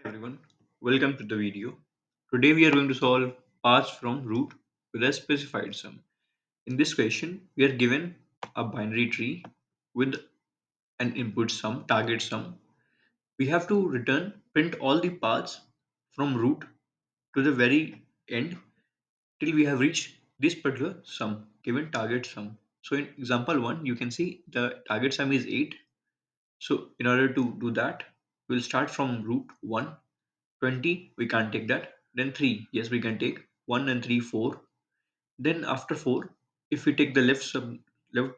Everyone, welcome to the video. Today we are going to solve paths from root with a specified sum. In this question, we are given a binary tree with an input sum, target sum. We have to print all the paths from root to the very end till we have reached this particular sum, given target sum. So in example 1, you can see the target sum is 8. So in order to do that, we'll start from root 1. 20, we can't take that. Then 3, yes, we can take 1 and 3, 4. Then after 4, if we take the left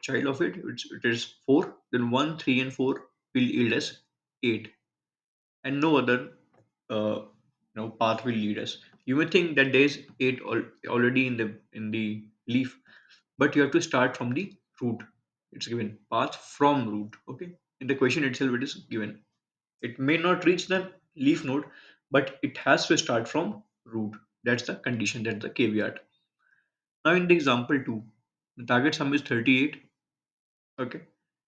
child of it, it is 4. Then 1, 3, and 4 will yield us 8, and no other path will lead us. You may think that there is 8 already in the leaf, but you have to start from the root. It's given path from root. Okay, in the question itself, it is given. It may not reach the leaf node, but it has to start from root. That's the condition, that's the caveat. Now in the example 2, the target sum is 38. Okay.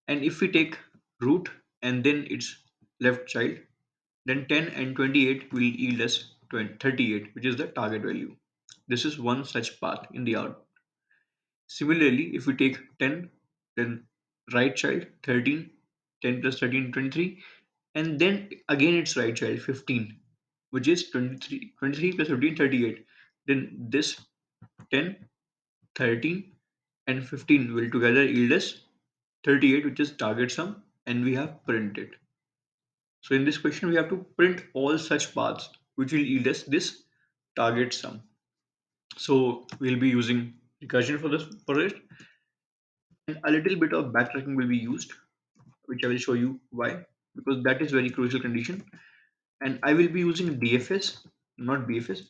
And if we take root and then its left child, then 10 and 28 will yield us 38, which is the target value. This is one such path in the out. Similarly, if we take 10, then right child 13, 10 plus 13, 23, and then again its right child 15, which is 23 plus 15, 38. Then this 10, 13, and 15 will together yield us 38, which is target sum, and we have printed. So in this question, we have to print all such paths which will yield us this target sum. So we'll be using recursion for it, and a little bit of backtracking will be used, which I will show you why, because that is very crucial condition. And I will be using DFS, not BFS.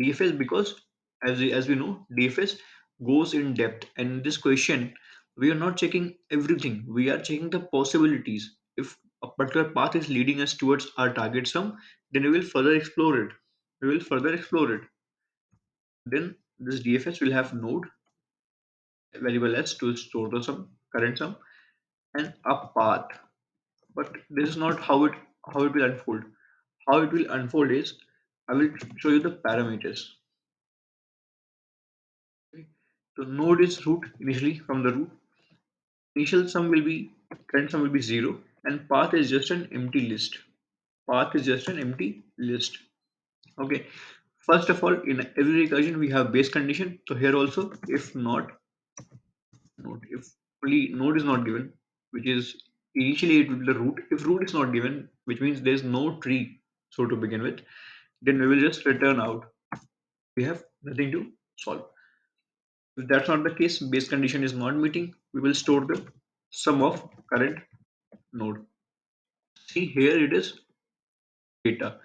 DFS because as we know, DFS goes in depth, and in this question, we are not checking everything. We are checking the possibilities. If a particular path is leading us towards our target sum, then we will further explore it. We will further explore it. Then this DFS will have node variable s to store the sum, current sum, and a path. But this is not how it will unfold. How it will unfold is I will show you the parameters. Okay. So node is root initially from the root. Initial sum will be current sum will be 0, and path is just an empty list. Path is just an empty list. Okay. First of all, in every recursion we have base condition. So here also, if not node, if only node is not given, which is initially it will be the root. If root is not given, which means there is no tree, so to begin with, then we will just return out. We have nothing to solve. If that's not the case, base condition is not meeting, we will store the sum of current node. See here it is data.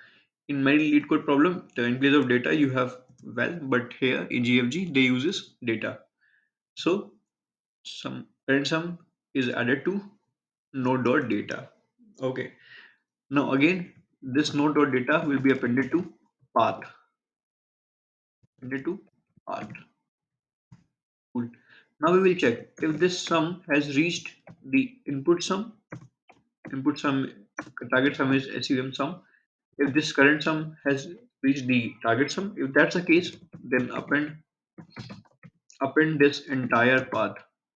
In many lead code problem, in place of data you have val, but here in GFG they uses data. So some current sum is added to node dot data. Okay. Now again, this node dot data will be appended to path. Appended to path. Cool. Now we will check if this sum has reached the input sum, target sum is SUM sum. If this current sum has reached the target sum, if that's the case, then append this entire path.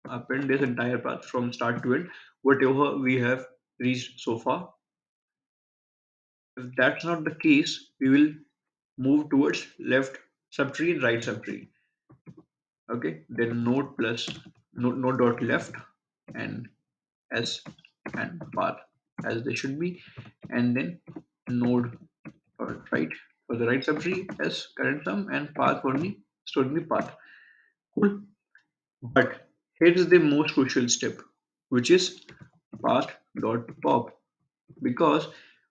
Append this entire path from start to end, whatever we have reached so far. If that's not the case, we will move towards left subtree and right subtree. Okay, then node dot left and s and path as they should be, and then node right for the right subtree as current sum and path for the storing the path. Cool. But here is the most crucial step, which is path dot pop. Because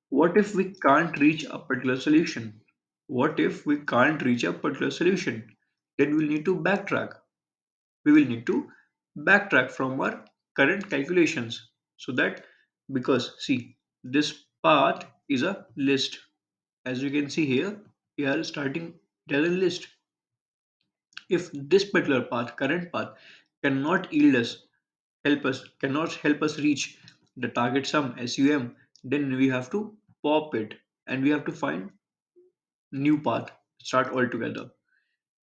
what if we can't reach a particular solution? What if we can't reach a particular solution? Then we'll need to backtrack. We will need to backtrack from our current calculations. So that because see this path is a list. As you can see here, we are starting as a list. If this particular path, current path, cannot yield us, cannot help us reach the target sum SUM, then we have to pop it and we have to find new path, start all together.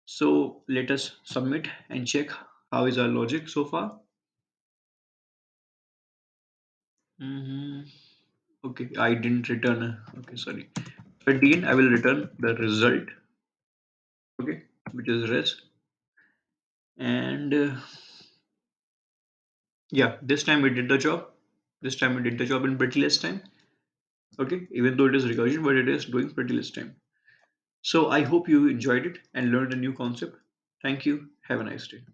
So let us submit and check how is our logic so far. hmm Okay, I didn't return. Okay, sorry. So at the end, I will return the result. Okay, which is res. And yeah, this time we did the job. This time we did the job in pretty less time. Okay, even though it is recursion, but it is doing pretty less time. So I hope you enjoyed it and learned a new concept. Thank you. Have a nice day.